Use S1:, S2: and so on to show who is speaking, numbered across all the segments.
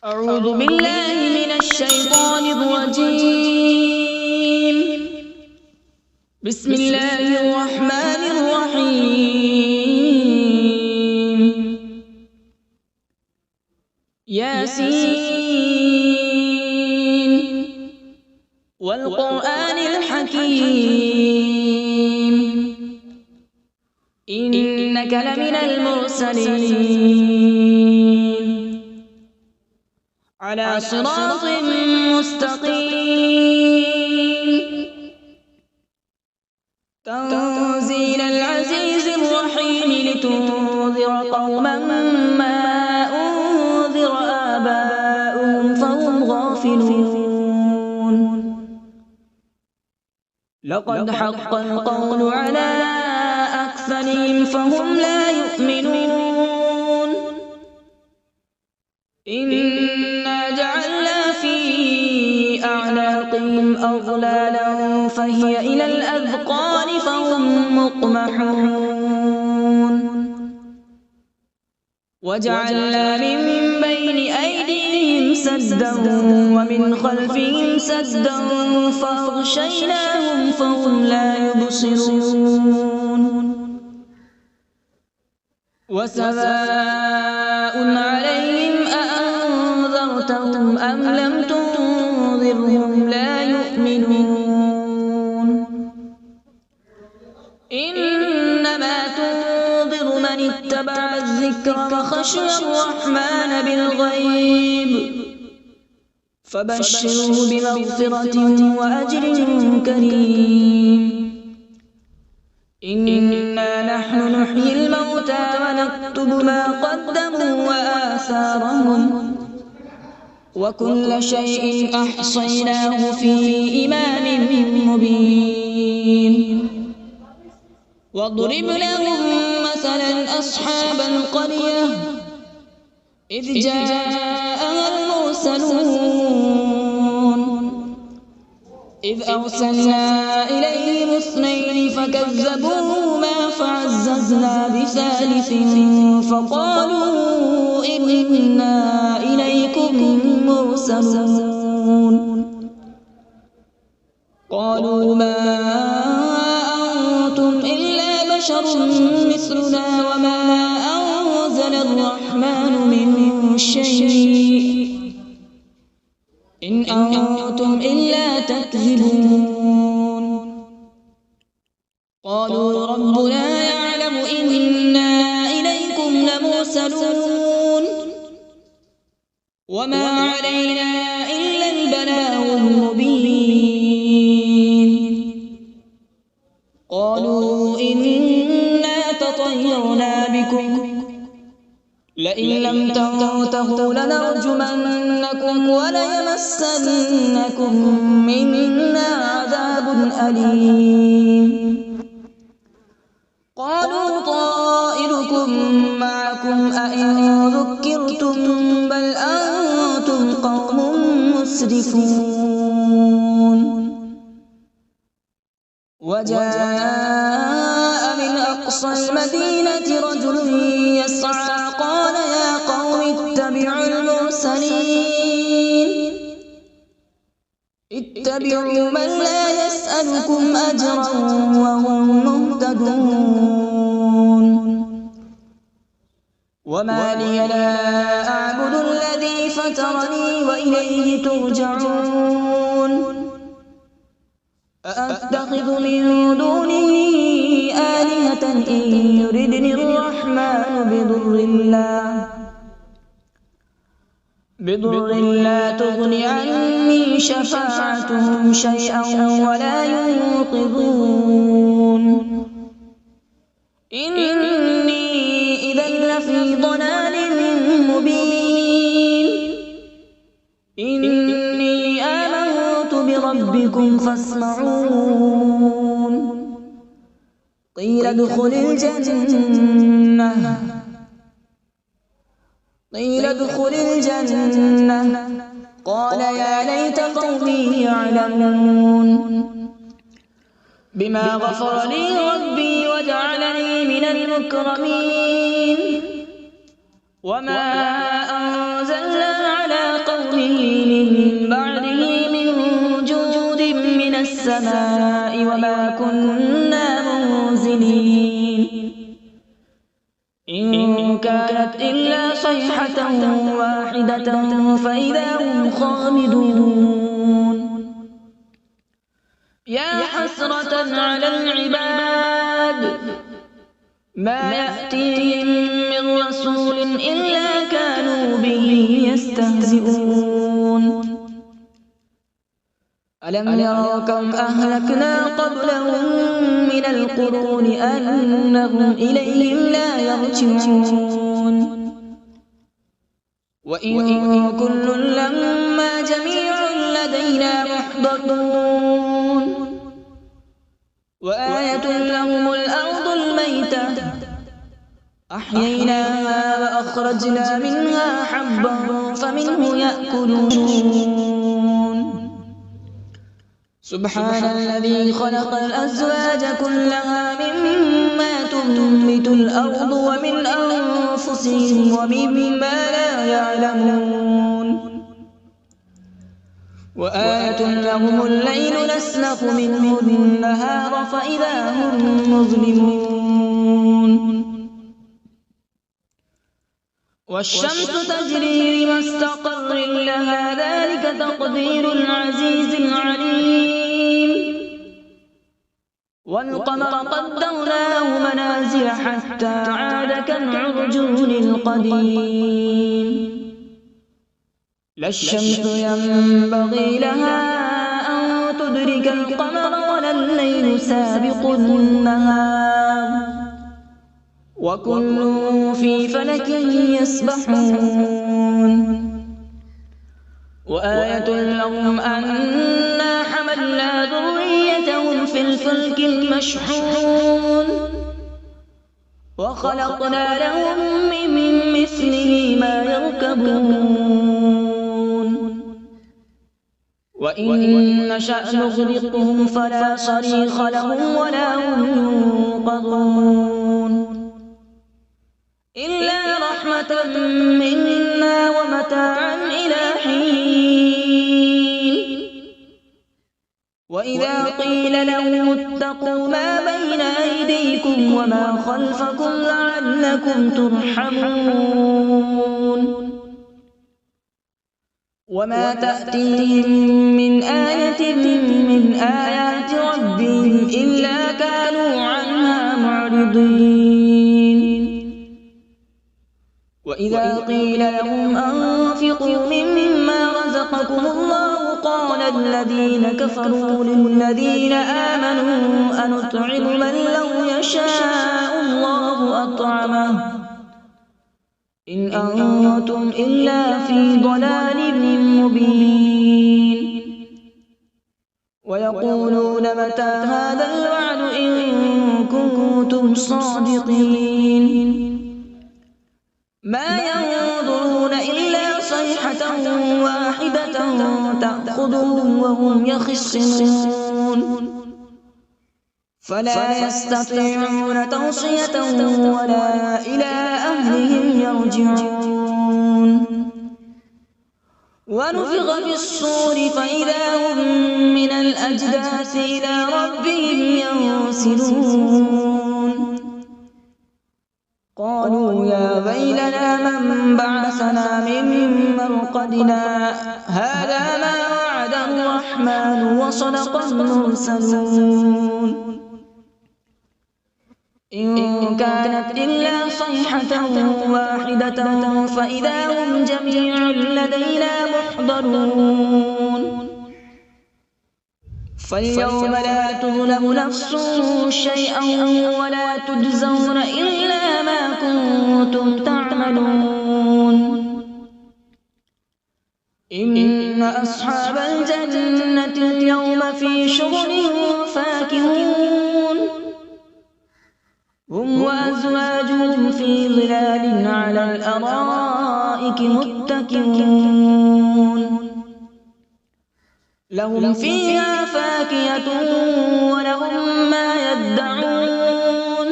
S1: أعوذ بالله من الشيطان الرجيم. بسم الله الرحمن الرحيم. ياسين والقرآن الحكيم إنك لمن المرسلين على صراط مستقيم. تنزيل العزيز الرحيم لتنذر قوما ما أنذر آباؤهم فهم غافلون. لقد حق القول على أكثرهم فهم لا يؤمنون. إنا جعلنا في أعناقهم أغلالا فهي إلى الأذقان فهم مقمحون. وجعلنا من بين أيديهم سدا ومن خلفهم سدا فأغشيناهم فهم لا يبصرون. وسواء عليهم أأنذرتهم أم لم تنذرهم لا يؤمنون. إنما تنذر من اتبع الذكر وخشي الرحمن بالغيب فبشره بمغفرة وأجر كريم. إنا نحن نحيي الموتى ونكتب ما قدموا وآثارهم وكل شيء أحصيناه في إمام مبين. واضرب لهم مثلا أصحاب القرية إذ جاءها المرسلون إذ أرسلنا إليهم اثنين فكذبوهما فعززنا بثالث فقالوا إنا إليكم مرسلون. قالوا ما أنتم إلا بشر مثلنا وما أنزل الرحمن من شيء إن أنتم إلا تكذبون. قالوا ربنا يعلم إنا إليكم لمرسلون وما علينا إلا البلاغ المبين. قالوا إنا تطيرنا بكم لئن لم تنتهوا لنرجمنكم وليمسنكم منا عذاب أليم. قالوا طائركم معكم أئن ذكرتم بل أنتم قوم مسرفون. وجاء من أقصى المدينة رجل يسعى قال يا قوم اتبعوا المرسلين اتبعوا من لا يسألكم أجرا وهم مهتدون. وما لي لا أعبد الذي فطرني وإليه ترجعون. أأتخذ من دونه آلهة إن يردني الرحمن بضر لا تغن عني شفاعتهم شيئا ولا ينقذون. إني إذا لفي ضلال مبين. إني آمنت بربكم فاسمعون. قيل ادخل الجنة قال يا ليت قومي يعلمون. بما غفر لي ربي وجعلني من المكرمين. وما أنزلنا على السماء وما كنا منزلين إن كانت إلا صيحة واحدة فإذا هم خامدون يا حسرة على العباد ما يأتيهم من رسول إلا كانوا به يستهزئون ألم يروا كم أهلكنا قبلهم من القرون أنهم إليهم لا يرجعون وإن كل لما جميع لدينا محضرون وآية لهم الأرض الميتة أحييناها وأخرجنا منها حبا فمنه يأكلون سبحان الذي خلق الأزواج كلها مما تنبت الأرض ومن أنفسهم ومما لا يعلمون وآية لهم الليل نسلخ منه النهار فإذا هم مظلمون والشمس تجري لمستقر لها ذلك تقدير العزيز العليم والقمر قدرناه منازل حتى عاد كالعرجون القديم لا الشمس ينبغي لها أن تدرك القمر ولا الليل سابق النهار وكل في فلك يسبحون وآية لهم أنا حملنا ذريتهم في الفلك المشحون وخلقنا لهم من مثله ما يركبون وإن نشأ نغرقهم فلا صريخ لهم ولا هم ينقذون إلا رحمة منا ومتاعا إلى حين وإذا قيل لهم اتقوا ما بين أيديكم وما خلفكم لعلكم ترحمون وما تأتيهم من آية من آيات ربهم إلا كانوا عنها معرضين وإذا قيل لهم أنفقوا مما رزقكم الله قال الذين كفروا للذين آمنوا أنطعم من لو يشاء الله أطعمه إن أنتم إلا في ضلال مبين ويقولون متى هذا الوعد إن كنتم صادقين ما ينظرون إلا صيحة واحدة تأخذهم وهم يخصمون فلا يستطيعون توصية ولا إلى أهلهم يرجعون ونفخ في الصور فإذا هم من الأجداث إلى ربهم ينسلون قالوا يا ويلنا من بعثنا من مرقدنا هذا ما وعد الرحمن وصدق المرسلون إن كانت إلا صيحة واحدة فإذا هم جميع لدينا محضرون فاليوم لا تظلم نفس شيئا ولا تجزون إلا ما كنتم تعملون إن أصحاب الجنة اليوم في شغل فاكهون هم وأزواجهم في ظلال على الأرائك متكئون لهم فيها فاكهة ولهم ما يدعون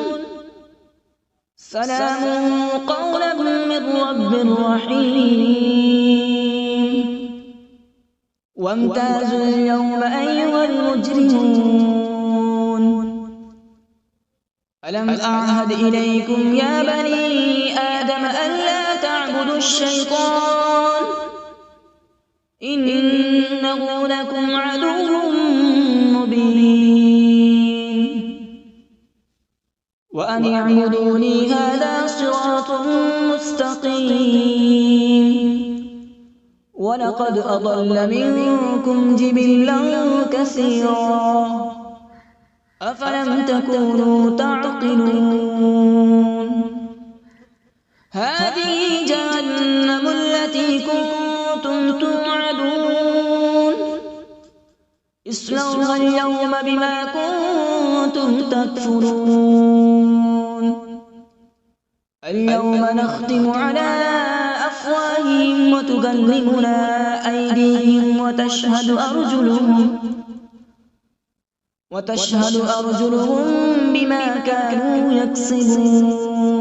S1: سلام قولا من رب رحيم وامتازوا اليوم أيها المجرمون ألم أعهد إليكم يا بني آدم ألا تعبدوا الشيطان إنه لكم عدو مبين وأن اعبدوني هذا صراط مستقيم ولقد أضل منكم جبلا كثيرا أفلم تكونوا تعقلون هذه جهنم التي كنتم توعدون اصلوها اليوم بما كنتم تكفرون اليوم نختم على أفواههم وتكلمنا أيديهم وتشهد أرجلهم بما كانوا يكسبون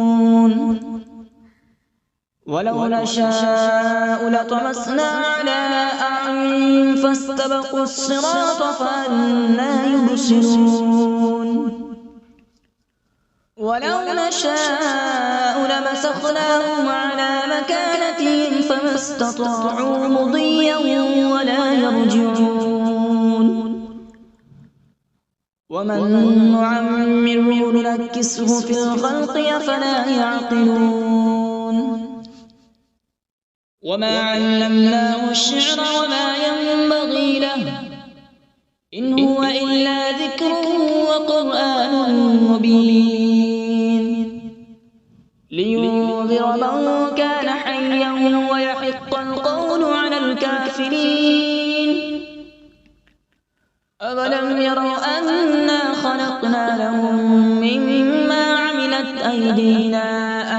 S1: ولو نشاء لطمسنا على أعينهم فاستبقوا الصراط فأنى يبصرون ولو نشاء لمسخناهم على مكانتهم فما استطاعوا مضيا ولا يرجعون ومن نعمره ننكسه في الخلق أفلا يعقلون وما علمناه الشعر وما ينبغي له إن هو إلا ذكر وقرآن مبين لينذر من كان حيا ويحق القول على الكافرين أولم يروا أنا خلقنا لهم مما عملت أيدينا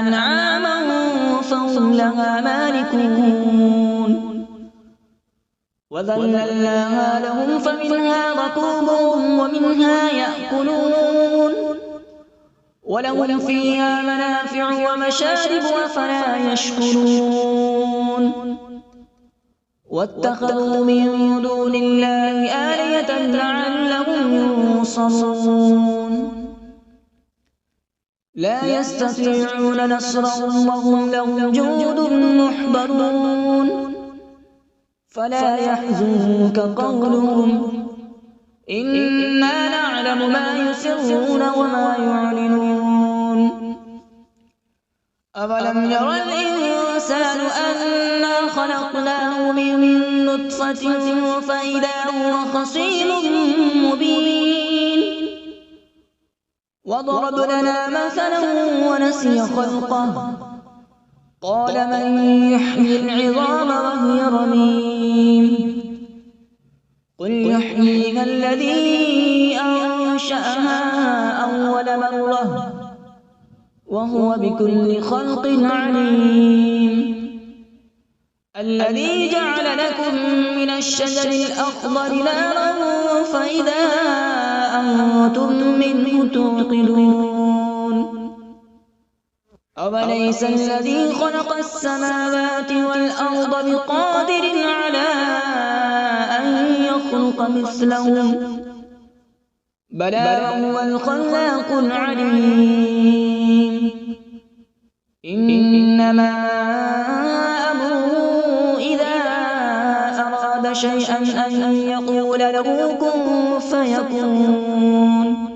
S1: أنعاما فهم لها مالكون وذللناها لهم فمنها ركوبهم ومنها يأكلون ولهم فيها منافع ومشارب أفلا يشكرون واتخذوا من دون الله آلهة لعلهم ينصرون لا يستطيعون نصرهم وهم لهم جند محضرون فلا يحزنك قولهم إنا نعلم ما يسرون وما يعلنون أولم ير الإنسان أنا خلقناه من نطفة فإذا هو خصيم مبين وضرب لنا مثلا ونسي خلقه قال من يحيي العظام وهي رميم قل يحييها الذي أنشأها أول مرة وهو بكل خلق عليم الذي جعل لكم من الشجر الأخضر نارا فإذا أنتم منه توقدون أوليس الذي خلق السماوات والأرض بقادر على أن يخلق مثلهم بلى هو الخلاق العليم إنما أمره إذا أراد شيئا أن يقول له كن فيكون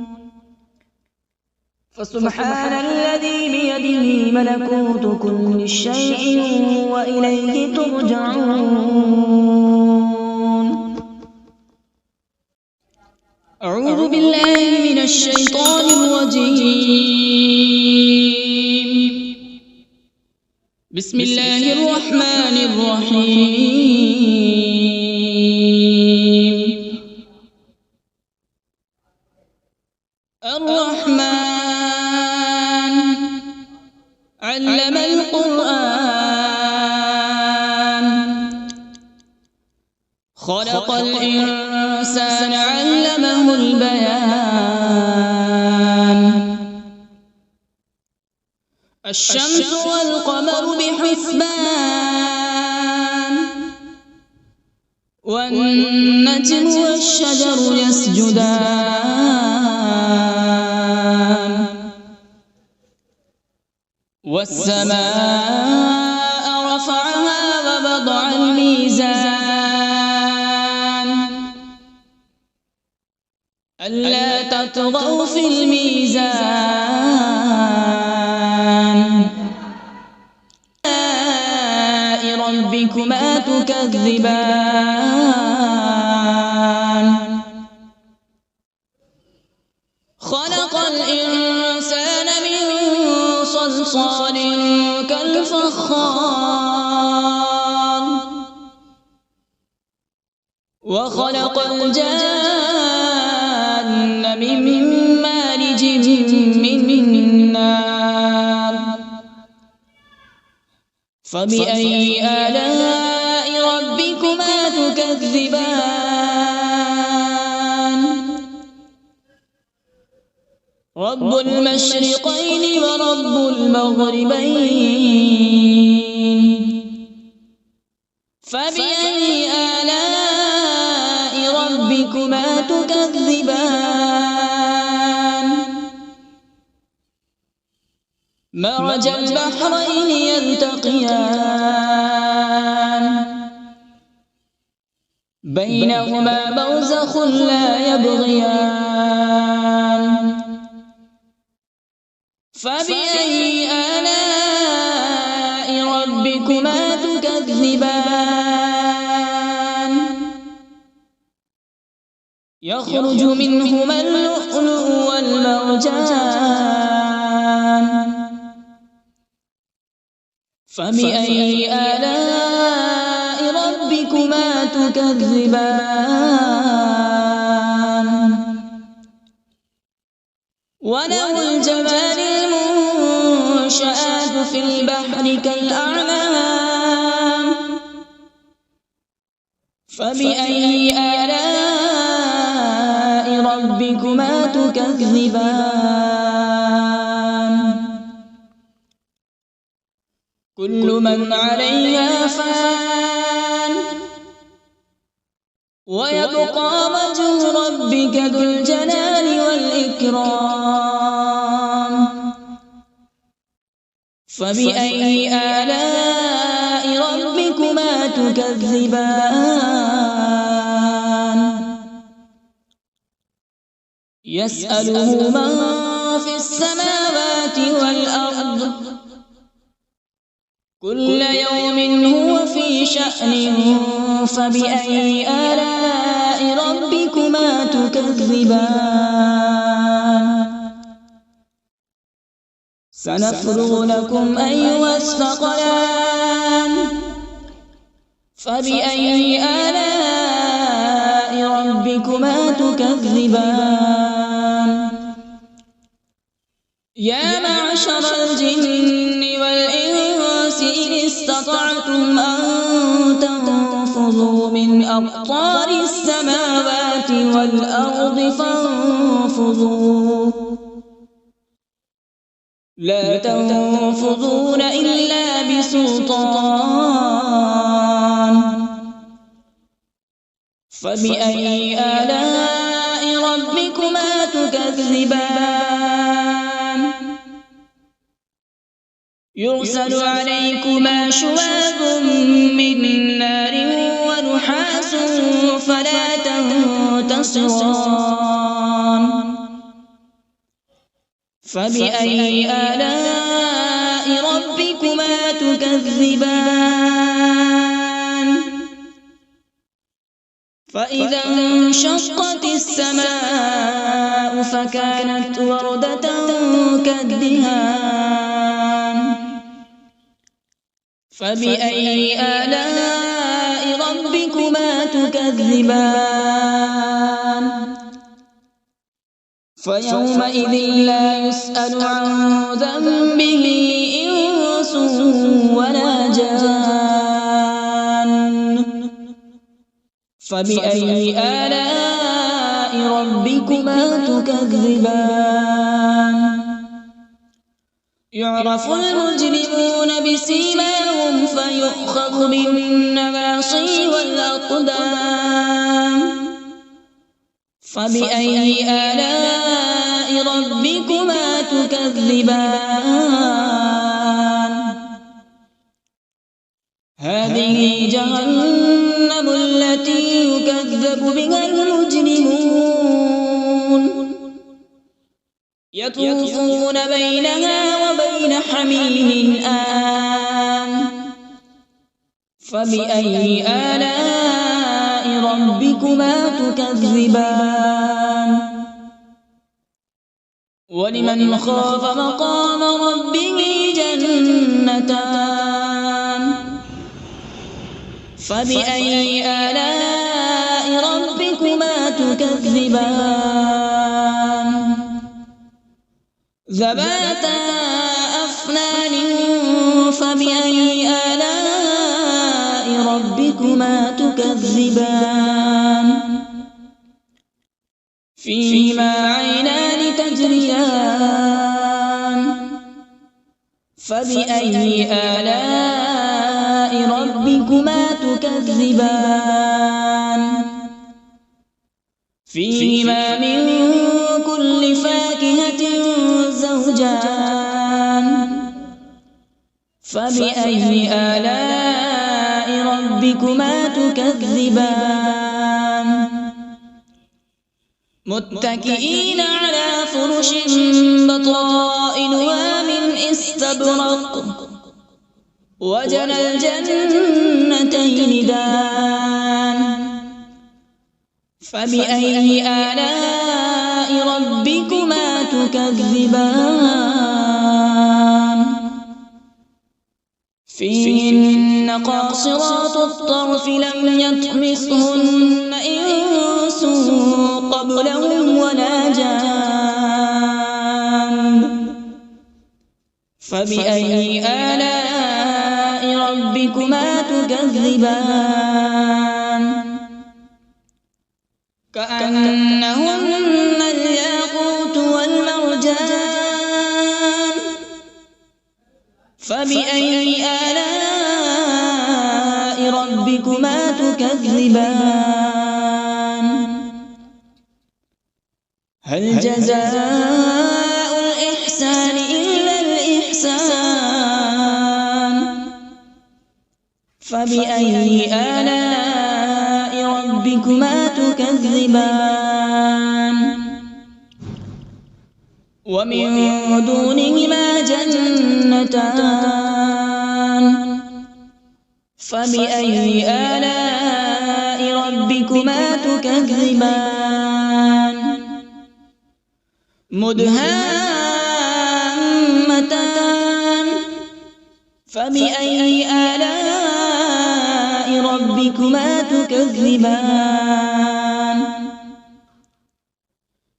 S1: فسبحان الذي بيده ملكوت كل شيء وإليه ترجعون أعوذ بالله من الشيطان الرجيم بسم الله الرحمن الرحيم الرحمن علم القرآن خلق الإنسان علمه البيان الشمس والقمر بحسبان والنجم والشجر يسجدان والسماء رفعها ووضع الميزان ألا تطغوا في الميزان ربكما تكذبان خلق الإنسان من صلصال كالفخار وخلق الجان من مارج من نار فبأي آلاء ربكما تكذبان رب المشرقين ورب المغربين فبأي آلاء ربكما تكذبان مرج البحرين يلتقيان بينهما برزخ لا يبغيان فبأي آلاء ربكما تكذبان يخرج منهما اللؤلؤ والمرجان فبأي آلاء ربكما تكذبان وله الجوار المنشآت في البحر كالأعلام فبأي آلاء ربكما تكذبان كل من عليها فان ويبقى وجه ربك ذو الجلال والإكرام فبأي آلاء ربكما تكذبان يسأله من في السماوات والأرض كل يوم هو في شأن فبأي آلاء ربكما تكذبان سنفرغ لكم أيها الثقلان فبأي آلاء ربكما تكذبان يا معشر الجن والإنس إن استطعتم أن تنفذوا من أقطار السماوات والأرض فانفذوا لا تنفذون إلا بسلطان فبأي آلاء ربكما تكذبان يرسل عليكما شواظ من نار ونحاس فلا تنتصران فبأي آلاء ربكما تكذبان فإذا انشقت السماء فكانت وردة كالدهان فبأي آلاء ربكما تكذبان فيومئذ لا يسأل عن ذنبه إنس ولا جان فبأي آلاء ربكما تكذبان يعرف المجرمون بسيماهم فيؤخذ بالنواصي والأقدام فبأي آلاء ربكما تكذبان هذه جهنم التي يكذب بها المجرمون يطوفون بينها وبين حميم آن فبأي آلاء ربكما تكذبان ولمن خاف مقام ربه جنتان فبأي آلاء ربكما تكذبان ذواتا أفنان فبأي آلاء ربكما تكذبان فيهما عينان تجريان فبأي آلاء ربكما تكذبان فيهما من كل فاكهة زوجان فبأي آلاء ربكما تكذبان متكئين على فرش بطائنها من استبرق وجنى الجنتين دان فبأي آلاء ربكما تكذبان فيهن قاصرات الطرف لم يطمثهن إنس قبلهم ولا جان فبأي آلاء ربكما تكذبان كأنهن الياقوت والمرجان فبأي آلاء ربكما تكذبان هل جزاء الإحسان إلا الإحسان فبأي آلاء ربكما تكذبان ومن دونهما جنتان فبأي آلاء ربكما تكذبان مدهامتان فبأي آلاء ربكما تكذبان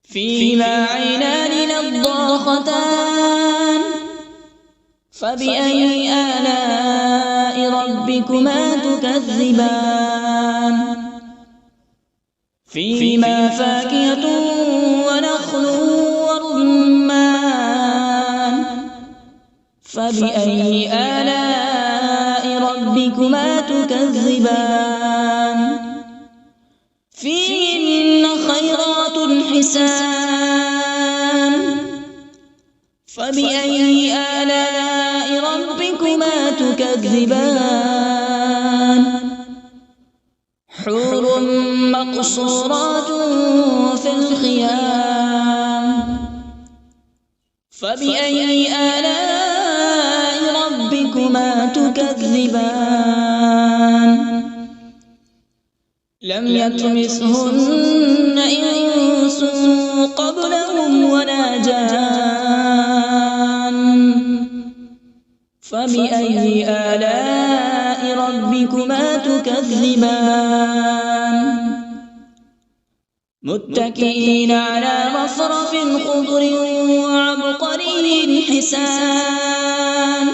S1: فيهما عينان نضاختان فبأي آلاء ربكما تكذبان فيهما فاكهة ونخل ورمان فبأي آلاء ربكما تكذبان فيهن خيرات حسان فبأي آلاء ربكما تكذبان حور مقصورات في الخيام فبأي آلاء ربكما تكذبان لم يطمثهن إنس قبلهم ولا جان فبأي آلاء ربكما تكذبان متكئين على رفرف خضر وعبقري حسان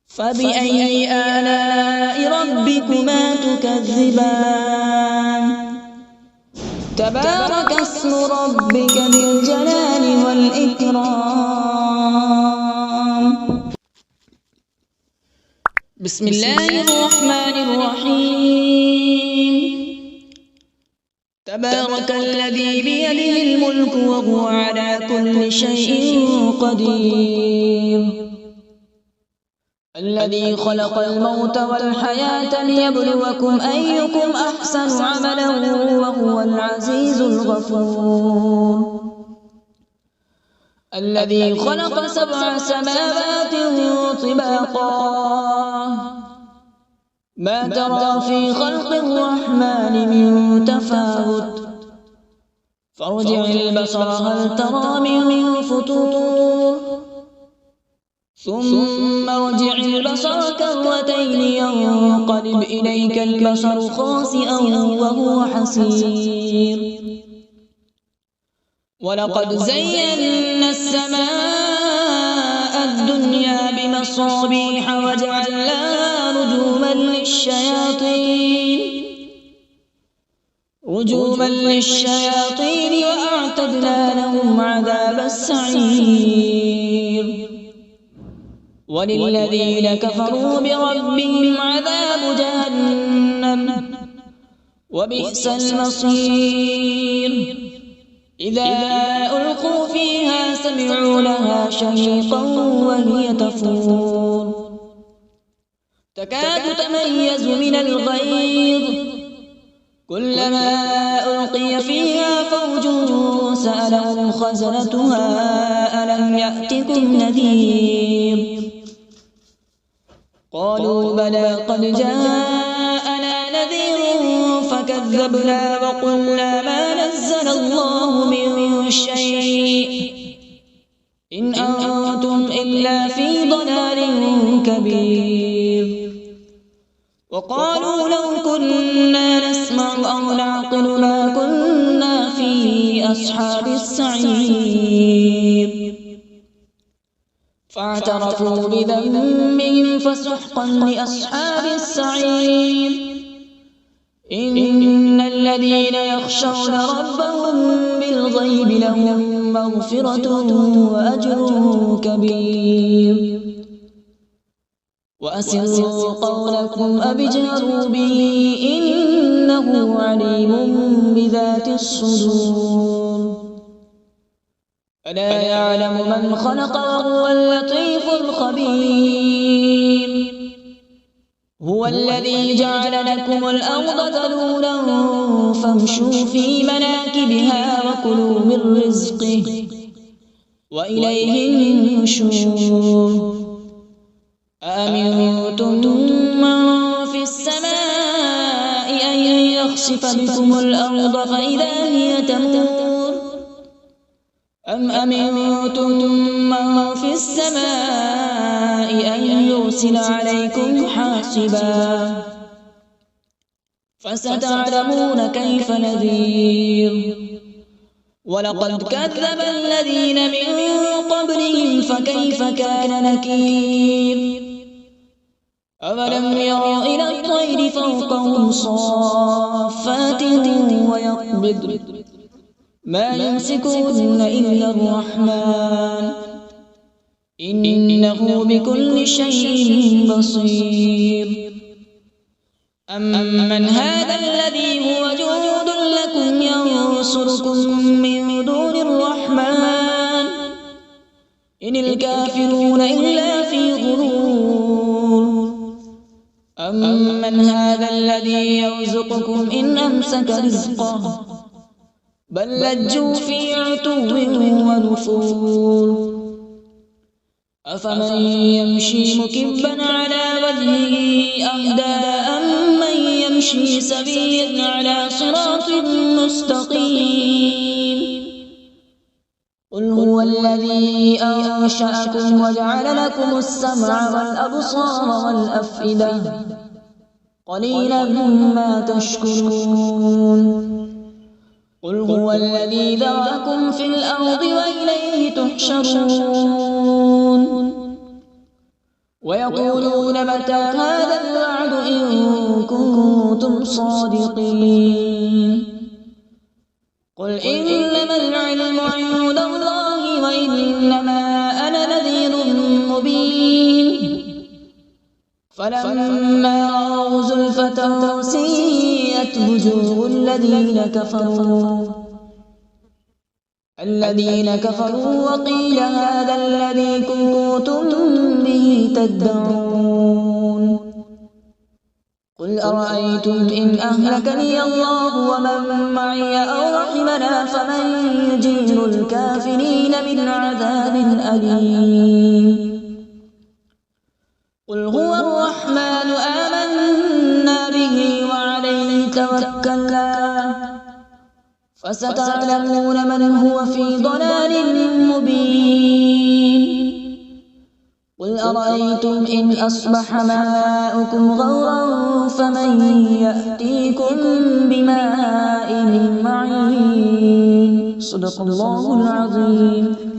S1: فبأي آلاء ربكما تكذبان تبارك اسم ربك ذي الجلال والإكرام بسم الله الرحمن الرحيم تبارك الذي بيده الملك وهو على كل شيء قدير الذي خلق الموت والحياة ليبلوكم أيكم أحسن عملا وهو العزيز الغفور الذي خلق 7 سماوات طباقا ما ترى في خلق الرحمن من تفاوت فارجع البصر هل ترى من فطور ثم ارجع البصر كرتين ينقلب إليك البصر خاسئا وهو حسير ولقد زينا السماء الدنيا بمصابيح وجعلناها رجوما للشياطين وأعتدنا لهم عذاب السعير وللذين كفروا بربهم عذاب جهنم وبئس المصير إذا ألقوا فيها سمعوا لها شهيقا وهي تفور تكاد تميز من الغيظ كلما ألقي فيها فوج سألهم خزنتها ألم يأتكم نذير قالوا بلى قد جاءنا نذير فكذبنا وقلنا ما نزل الله من شيء إن أنتم إلا في ضلال كبير وقالوا لو كنا نسمع أو نعقل ما كنا في أصحاب السعير فاعترفوا بذنبهم فسحقا لأصحاب السعير إن الذين يخشون ربهم بالغيب لهم مغفرة وأجر كبير وأسروا قولكم أو اجهروا به إنه عليم بذات الصدور ألا يعلم من خلق وهو اللطيف الخبير هو الذي جعل لكم الأرض ذلولا فامشوا في مناكبها وكلوا من رزقه وإليه النشور أأمنتم من في السماء أن يخسف بكم الأرض فإذا هي تمور أم أمنتم من في السماء أن يرسل عليكم حاصبا فستعلمون كيف نذير ولقد كذب الذين من قبلهم فكيف كان نكير أولم يروا إلى الطير فوقهم صافات ويقبض ما يمسكون إلا الرحمن إنه بكل شيء بصير أمن هذا الذي هو جند لكم ينصركم من دون الرحمن إن الكافرون إلا في غرور أمن هذا الذي يرزقكم إن أمسك رزقه بل لجوا في عتو ونفور أفمن يمشي مكبا على وجهه أهدى أمن يمشي سويا على صراط مستقيم قل هو الذي أنشأكم وجعل لكم السمع والأبصار والأفئدة قليلا ما تشكرون قل هو الذي ذرأكم في الأرض وإليه تحشرون ويقولون متى هذا الوعد إن كنتم صادقين قل إنما العلم عند الله وإنما أنا نذير مبين فلما رأوا زلفة سيئت وجوه الذين كفروا وقيل هذا الذي كنتم به تدعون قل أرأيتم إن أهلكني الله ومن معي أو رحمنا فمن يجير الكافرين من عذاب أليم قل هو الرحمن آمنا به وعليه توكلنا فستعلمون من هو في ضلال مبين قل أرأيتم إن أصبح ماؤكم غورا فمن يأتيكم بماء معين صدق الله العظيم.